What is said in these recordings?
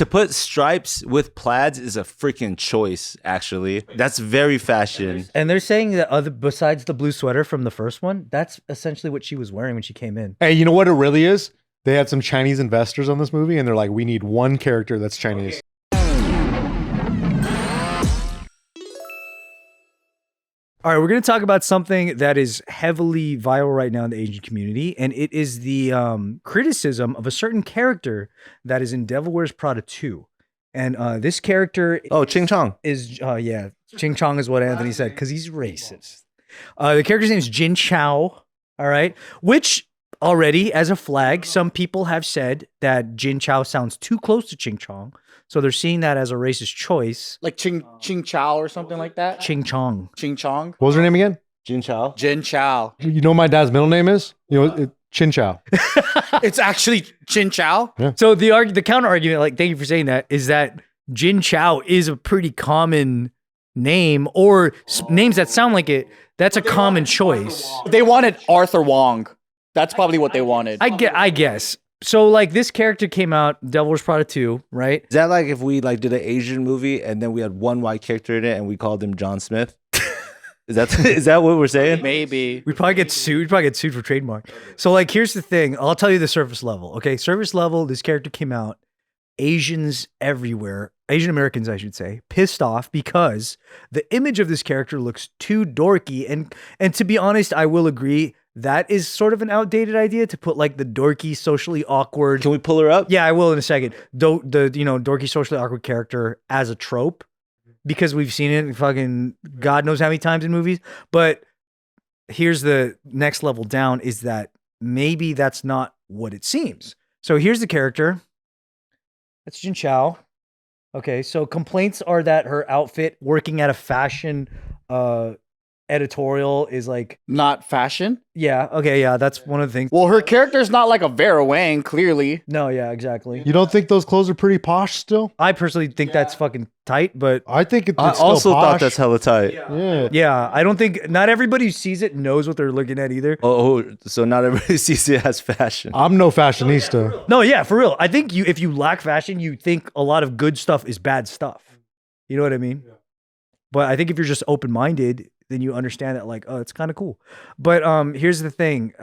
To put stripes with plaids is a freaking choice, actually. That's very fashion. And they're saying that besides the blue sweater from the first one, that's essentially what she was wearing when she came in. Hey, you know what it really is? They had some Chinese investors on this movie, and they're like, we need one character that's Chinese. All right, we're going to talk about something that is heavily viral right now in the Asian community, and it is the criticism of a certain character that is in Devil Wears Prada 2. And this character... Oh, Ching Chong. Yeah, Ching Chong is what Anthony said, because he's racist. The character's name is Jin Chao, all right? Which, already, as a flag, some people have said that Jin Chao sounds too close to Ching Chong. So they're seeing that as a racist choice. Like Ching Chao or something like that? Ching Chong. Ching Chong? What was her name again? Jin Chao. Jin Chao. You know what my dad's middle name is? You know, Chin Chao. It's actually Chin Chao? Yeah. So the counter argument, like, thank you for saying that, is that Jin Chao is a pretty common name, or names that sound like it. That's a common choice. They wanted Arthur Wong. That's probably what they wanted. I guess. So, like, this character came out, Devil Wears Prada 2, right? Is that like if we like did an Asian movie and then we had one white character in it and we called him John Smith? Is that what we're saying? Maybe. We'd probably get sued. We'd probably get sued for trademark. So, like, here's the thing. I'll tell you the surface level. Okay, surface level, this character came out. Asians everywhere, Asian Americans, I should say, pissed off because the image of this character looks too dorky. And to be honest, I will agree, that is sort of an outdated idea to put like the dorky, socially awkward. Can we pull her up? Yeah, I will in a second. The dorky, socially awkward character as a trope, because we've seen it fucking God knows how many times in movies. But here's the next level down, is that maybe that's not what it seems. So here's the character. That's Jin Chao. Okay, so complaints are that her outfit working at a fashion editorial is like... Not fashion? Yeah, okay, yeah, that's one of the things. Well, her character's not like a Vera Wang, clearly. No, yeah, exactly. You don't think those clothes are pretty posh still? I personally think that's fucking tight, but... I think it's I still also posh. thought that's hella tight. Yeah. Yeah, I don't think... Not everybody who sees it knows what they're looking at either. Oh, so not everybody sees it as fashion. I'm no fashionista. No, yeah, for real. I think if you lack fashion, you think a lot of good stuff is bad stuff. You know what I mean? Yeah. But I think if you're just open-minded, then you understand that, like, oh, it's kind of cool. But here's the thing.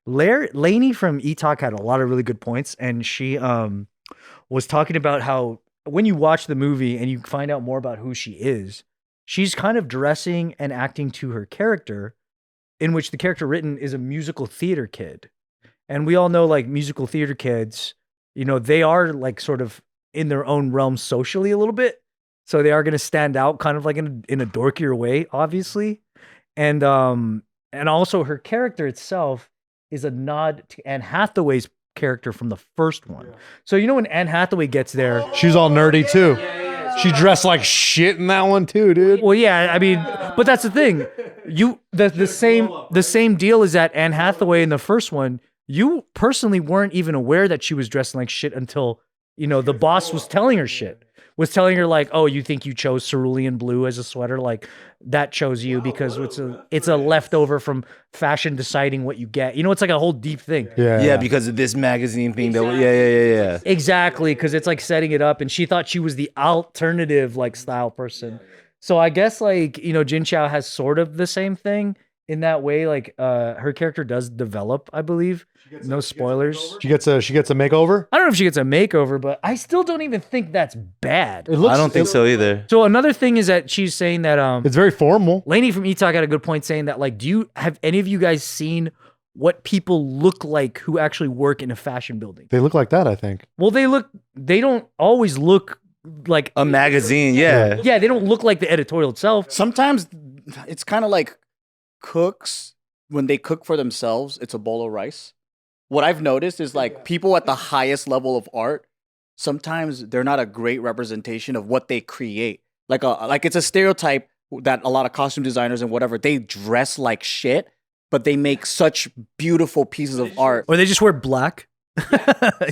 Lainey from E-Talk had a lot of really good points, and she was talking about how when you watch the movie and you find out more about who she is, she's kind of dressing and acting to her character, in which the character written is a musical theater kid. And we all know, like, musical theater kids, you know, they are like sort of in their own realm socially a little bit. So they are going to stand out kind of like in a dorkier way, obviously. And also her character itself is a nod to Anne Hathaway's character from the first one. Yeah. So, you know, when Anne Hathaway gets there, she's all nerdy too. She dressed like shit in that one too, dude. Well, yeah, I mean, but that's the thing. The same deal is that Anne Hathaway in the first one, you personally weren't even aware that she was dressing like shit until, you know, the boss was telling her shit. Was telling her, like, oh, you think you chose cerulean blue as a sweater? Like, that chose you because it's a leftover from fashion deciding what you get. You know, it's like a whole deep thing. Yeah, because of this magazine thing. Exactly. Yeah. Exactly, because it's like setting it up, and she thought she was the alternative, like, style person. So I guess, like, you know, Jin Chao has sort of the same thing in that way. Like, her character does develop, I believe. No spoilers. She gets a makeover? I don't know if she gets a makeover, but I still don't even think that's bad. I don't think so either. So another thing is that she's saying that it's very formal. Lainey from E-Talk had a good point saying that, like, have any of you guys seen what people look like who actually work in a fashion building? They look like that, I think. Well, they don't always look like a magazine, yeah. Yeah, they don't look like the editorial itself. Sometimes it's kind of like cooks, when they cook for themselves, it's a bowl of rice. What I've noticed is, like, people at the highest level of art, sometimes they're not a great representation of what they create. Like it's a stereotype that a lot of costume designers and whatever, they dress like shit, but they make such beautiful pieces of art. Or they just wear black.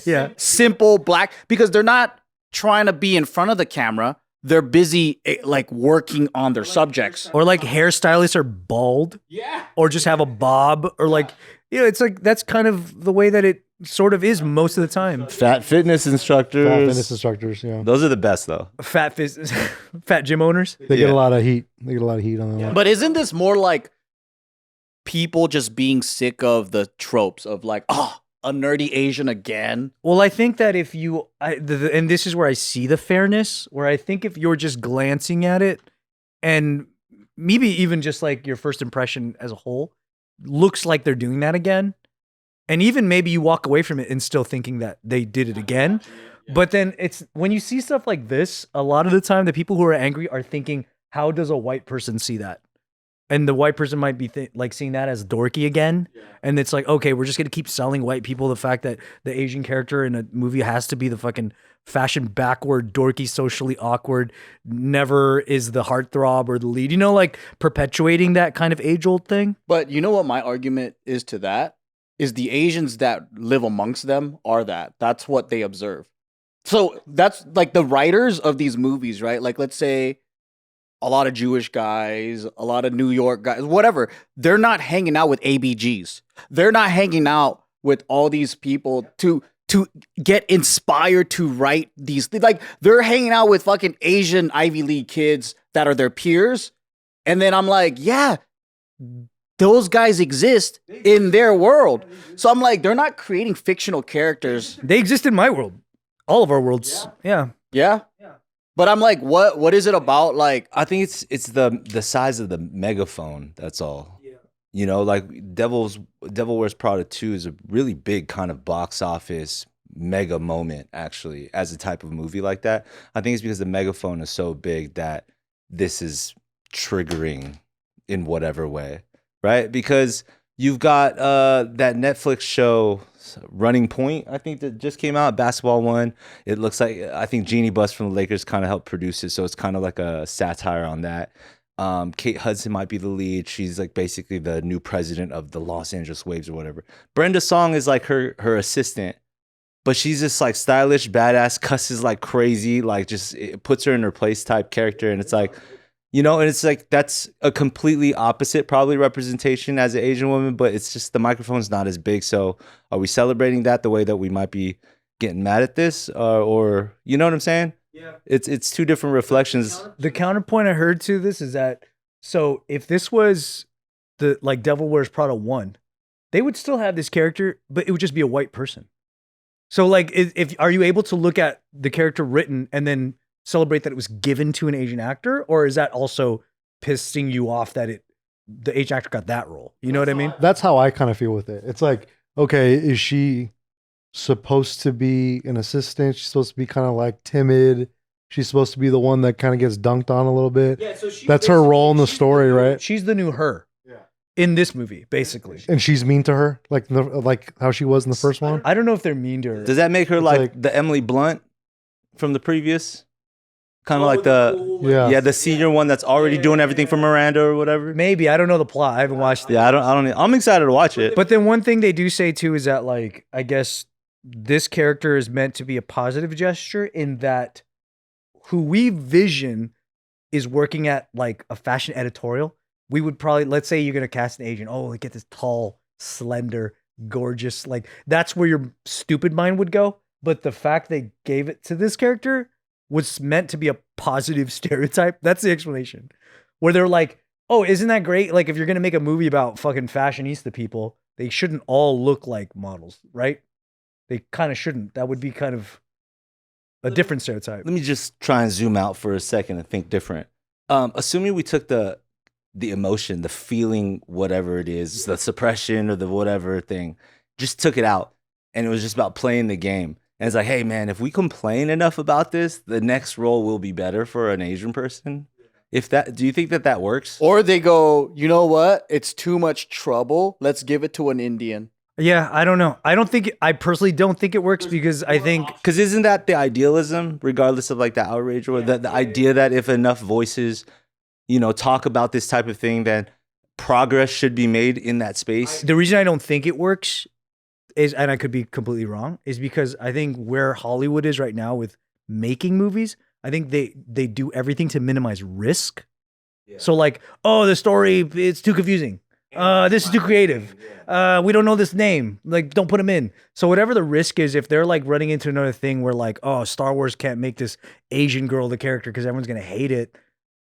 Yeah. Simple black, because they're not trying to be in front of the camera. They're busy, like, working on their subjects. Or, like, hairstylists are bald. Yeah. Or just have a bob. Or, like, You know, it's like that's kind of the way that it sort of is most of the time. Fat fitness instructors. Fat fitness instructors, yeah. Those are the best though. Fat gym owners. They get a lot of heat. They get a lot of heat on that. But isn't this more like people just being sick of the tropes of like, oh, a nerdy Asian again? Well, I think that if you, and this is where I see the fairness, where I think if you're just glancing at it and maybe even just like your first impression as a whole looks like they're doing that again. And even maybe you walk away from it and still thinking that they did it again. But then it's when you see stuff like this, a lot of the time, the people who are angry are thinking, how does a white person see that? And the white person might be like seeing that as dorky again. And it's like, okay, we're just going to keep selling white people the fact that the Asian character in a movie has to be the fucking fashion backward, dorky, socially awkward, never is the heartthrob or the lead, you know, like perpetuating that kind of age old thing. But you know what my argument is to that? Is the Asians that live amongst them are that. That's what they observe. So that's like the writers of these movies, right? Like, let's say a lot of Jewish guys, a lot of New York guys, whatever. They're not hanging out with ABGs. They're not hanging out with all these people to get inspired to write these things. Like, they're hanging out with fucking Asian Ivy League kids that are their peers. And then I'm like, yeah, those guys exist in their world. So I'm like, they're not creating fictional characters. They exist in my world. All of our worlds. Yeah. Yeah? But I'm like, what is it about? Like, I think it's the size of the megaphone. That's all. Yeah. You know, like Devil Wears Prada 2 is a really big kind of box office mega moment, actually, as a type of movie like that. I think it's because the megaphone is so big that this is triggering in whatever way, right? Because you've got that Netflix show, Running Point, I think, that just came out, basketball one. It looks like, I think Jeannie Buss from the Lakers kind of helped produce it, so it's kind of like a satire on that. Kate Hudson might be the lead. She's like basically the new president of the Los Angeles Waves or whatever. Brenda Song is like her assistant, but she's just like stylish, badass, cusses like crazy, like just it puts her in her place type character. And it's like, you know, and it's like that's a completely opposite probably representation as an Asian woman, but it's just the microphone's not as big. So are we celebrating that the way that we might be getting mad at this, or you know what I'm saying? Yeah, it's two different reflections. The counterpoint I heard to this is that, so if this was the like Devil Wears Prada 1, they would still have this character, but it would just be a white person. So like, if are you able to look at the character written and then celebrate that it was given to an Asian actor, or is that also pissing you off that the Asian actor got that role? You know what I mean? That's how I kind of feel with it. It's like, okay, is she supposed to be an assistant? She's supposed to be kind of like timid. She's supposed to be the one that kind of gets dunked on a little bit. Yeah, so that's her role in the story, right? She's the new her. Yeah. In this movie, basically. And she's mean to her, like how she was in the first one. I don't know if they're mean to her. Does that make her like the Emily Blunt from the previous? Kind of like the senior one that's already doing everything for Miranda or whatever. Maybe, I don't know the plot. I haven't watched it. Yeah, I don't. I'm excited to watch it. But then one thing they do say too is that, like, I guess this character is meant to be a positive gesture in that who we vision is working at like a fashion editorial. We would probably, let's say you're gonna cast an Asian. Oh, get this tall, slender, gorgeous. Like, that's where your stupid mind would go. But the fact they gave it to this character was meant to be a positive stereotype. That's the explanation. Where they're like, oh, isn't that great? Like, if you're going to make a movie about fucking fashionista people, they shouldn't all look like models, right? They kind of shouldn't. That would be kind of a different stereotype. Let me just try and zoom out for a second and think different. Assuming we took the emotion, the feeling, whatever it is, the suppression or the whatever thing, just took it out. And it was just about playing the game. And it's like, hey, man, if we complain enough about this, the next role will be better for an Asian person. Do you think that works? Or they go, you know what? It's too much trouble. Let's give it to an Indian. Yeah, I don't know. I personally don't think it works because I think... Because isn't that the idealism, regardless of like the outrage or the idea that if enough voices, you know, talk about this type of thing, then progress should be made in that space? The reason I don't think it works is, and I could be completely wrong, is because I think where Hollywood is right now with making movies, I think they do everything to minimize risk. Yeah. So like, oh, the story, it's too confusing. This is too creative. We don't know this name. Like, don't put him in. So whatever the risk is, if they're like running into another thing where like, oh, Star Wars can't make this Asian girl the character because everyone's gonna hate it,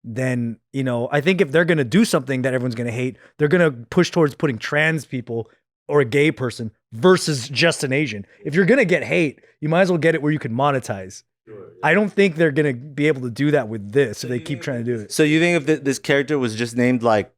then I think if they're gonna do something that everyone's gonna hate, they're gonna push towards putting trans people or a gay person versus just an Asian. If you're gonna get hate, you might as well get it where you can monetize. I don't think they're gonna be able to do that with this if they keep trying to do it. So you think if this character was just named like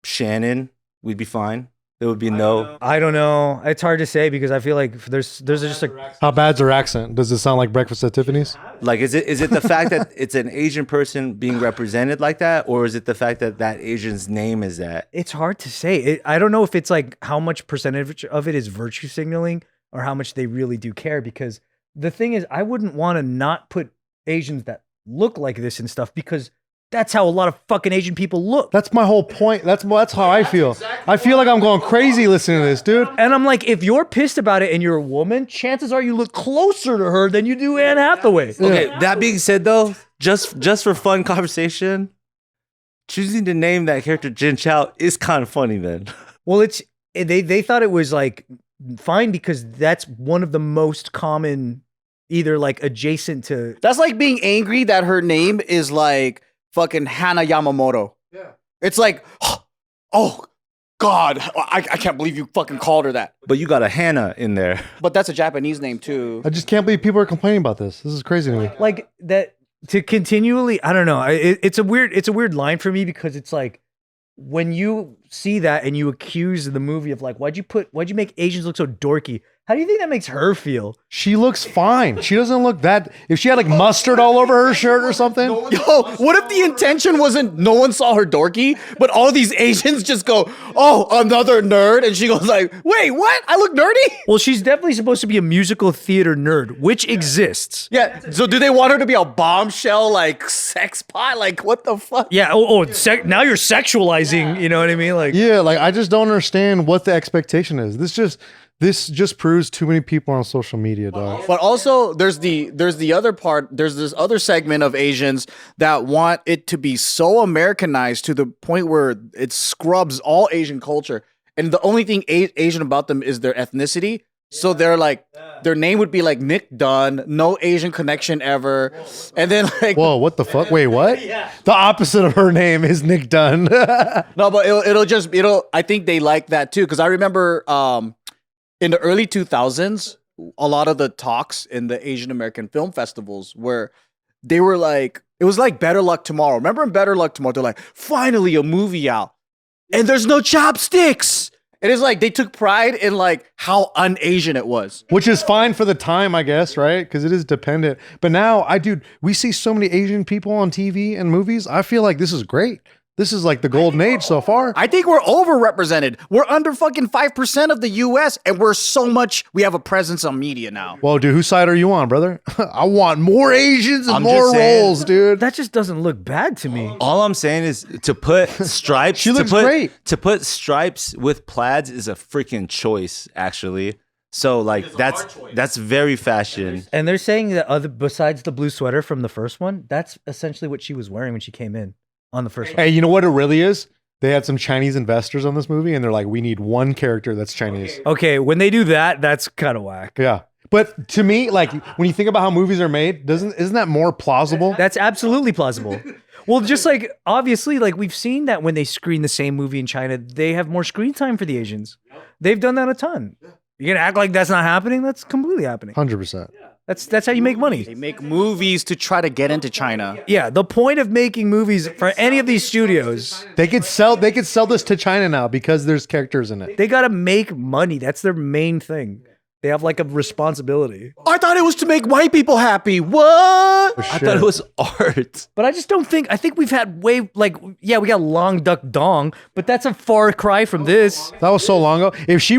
Shannon, we'd be fine? There would be no. I don't know. It's hard to say because I feel like there's just like How bad's her accent? Does it sound like Breakfast at Tiffany's? Like, is it the fact that it's an Asian person being represented like that, or is it the fact that that Asian's name is that? it's hard to say. I don't know if it's like how much percentage of it is virtue signaling or how much they really do care. Because the thing is, I wouldn't want to not put Asians that look like this and stuff because that's how a lot of fucking Asian people look. That's my whole point. That's how I feel. I feel like I'm going crazy listening to this, dude. And I'm like, if you're pissed about it and you're a woman, chances are you look closer to her than you do Anne Hathaway. Okay, that being said though, just for fun conversation, choosing to name that character Jin Chao is kind of funny then. Well, they thought it was like fine because that's one of the most common, either like adjacent to. That's like being angry that her name is like fucking Hana Yamamoto. Yeah. It's like, oh God, I can't believe you fucking called her that. But you got a Hannah in there. But that's a Japanese name too. I just can't believe people are complaining about this. This is crazy to me. Like that to continually, I don't know. It's a weird line for me because it's like when you see that and you accuse the movie of like, why'd you make Asians look so dorky? How do you think that makes her feel? She looks fine. She doesn't look that. If she had like mustard all over her shirt or something. Yo, what if the intention wasn't no one saw her dorky, but all these Asians just go, oh, another nerd, and she goes like, wait, what? I look nerdy? Well, she's definitely supposed to be a musical theater nerd, which exists. Yeah. So do they want her to be a bombshell, like sex pot? Like what the fuck? Yeah. Now you're sexualizing. You know what I mean? Like, Yeah, like I just don't understand what the expectation is. This just proves too many people on social media, dog. But also, there's the other part. There's this other segment of Asians that want it to be so Americanized to the point where it scrubs all Asian culture, and the only thing Asian about them is their ethnicity. So they're like, their name would be like Nick Dunn, no Asian connection ever, and then like, Whoa, what the fuck? Wait, what? The opposite of her name is Nick Dunn. no, but it'll. I think they like that too because I remember in the early 2000s, a lot of the talks in the Asian American film festivals where they were like, it was like Better Luck Tomorrow. Remember in Better Luck Tomorrow, they're like, finally a movie out and there's no chopsticks. It is like they took pride in like how un-Asian it was. Which is fine for the time, I guess, right? Because it is dependent. But now, we see so many Asian people on TV and movies. I feel like this is great. This is like the golden age so far. I think we're overrepresented. We're under fucking 5% of the US and we have a presence on media now. Well, dude, whose side are you on, brother? I want more Asians and I'm more just saying. roles, dude. that just doesn't look bad to me. All I'm saying is to put stripes. She looks great. To put stripes with plaids is a freaking choice, actually. So like that's very fashion. And they're saying that besides the blue sweater from the first one, that's essentially what she was wearing when she came in on the first one. Hey, you know what it really is? They had some Chinese investors on this movie, and they're like, we need one character that's Chinese. Okay, when they do that, that's kind of whack. Yeah. But to me, like, when you think about how movies are made, isn't that more plausible? That's absolutely plausible. Well, just like, obviously, like, we've seen that when they screen the same movie in China, they have more screen time for the Asians. They've done that a ton. You're gonna act like that's not happening? That's completely happening. 100%. That's how you make money. They make movies to try to get into China. Yeah, the point of making movies for any of these studios, They could sell this to China now because there's characters in it. they gotta make money. That's their main thing. They have like a responsibility. I thought it was to make white people happy. What? For I sure. thought it was art. But I just don't think, I think we've had we got Long Duck Dong, but that's a far cry from this. That was so long ago. If she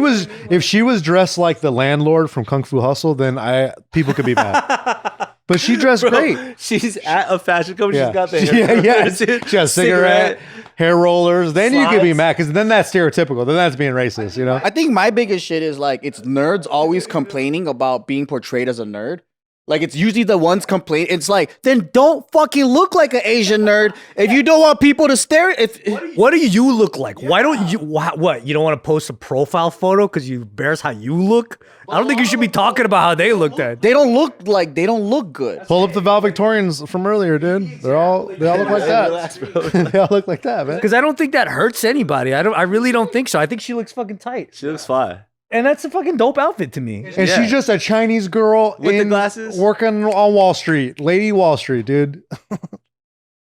was dressed like the landlord from Kung Fu Hustle, then people could be mad. But she dressed great. She's at a fashion company. Yeah. She's got the Yeah. She has cigarette, hair rollers. Then you could be Slides. mad because then that's stereotypical. Then that's being racist, you know? I think my biggest shit is like it's nerds always complaining about being portrayed as a nerd. Like, it's usually the ones complain. It's like, then don't fucking look like an Asian nerd if you don't want people to stare. What do you look like? Why don't you? What? You don't want to post a profile photo because you embarrass how you look? I don't think you should be talking about how they looked at. They don't look good. Pull up the valedictorians from earlier, dude. They all look like that. They all look like that, man. Because I don't think that hurts anybody. I really don't think so. I think she looks fucking tight. She looks fire. And that's a fucking dope outfit to me. And she's just a Chinese girl with the glasses, working on Wall Street, Lady Wall Street, dude.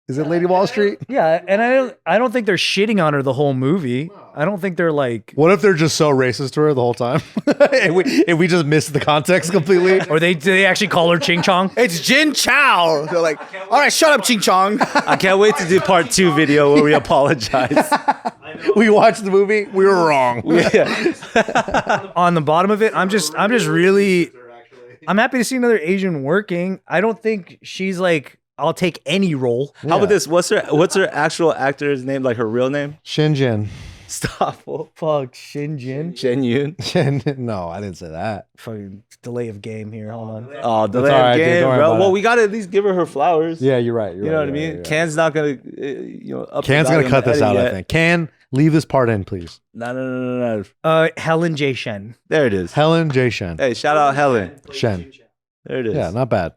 Is it Lady Wall Street? Yeah, and I don't think they're shitting on her the whole movie. I don't think they're like. What if they're just so racist to her the whole time? if we just miss the context completely, or do they actually call her Ching Chong? It's Jin Chao. They're like, all right, shut up, Ching Chong. I can't wait to do part 2 video where we apologize. We watched the movie. We were wrong. On the bottom of it, I'm just really. I'm happy to see another Asian working. I don't think she's like. I'll take any role. How about this? What's her actual actor's name? Like her real name? Shinjin. Stop. Fuck Shinjin. Shen Yun. No, I didn't say that. Fucking delay of game here. Hold on. Oh, delay all of right, dude, game, don't worry bro. about Well, it. we gotta at least give her flowers. Yeah, you're right. You know what I mean? Can's not gonna, up Can's the gonna volume cut this edit out. yet. I think. Can leave this part in, please. No. Helen J. Shen. There it is. Helen J. Shen. Hey, shout out Helen. Shen. There it is. Yeah, not bad.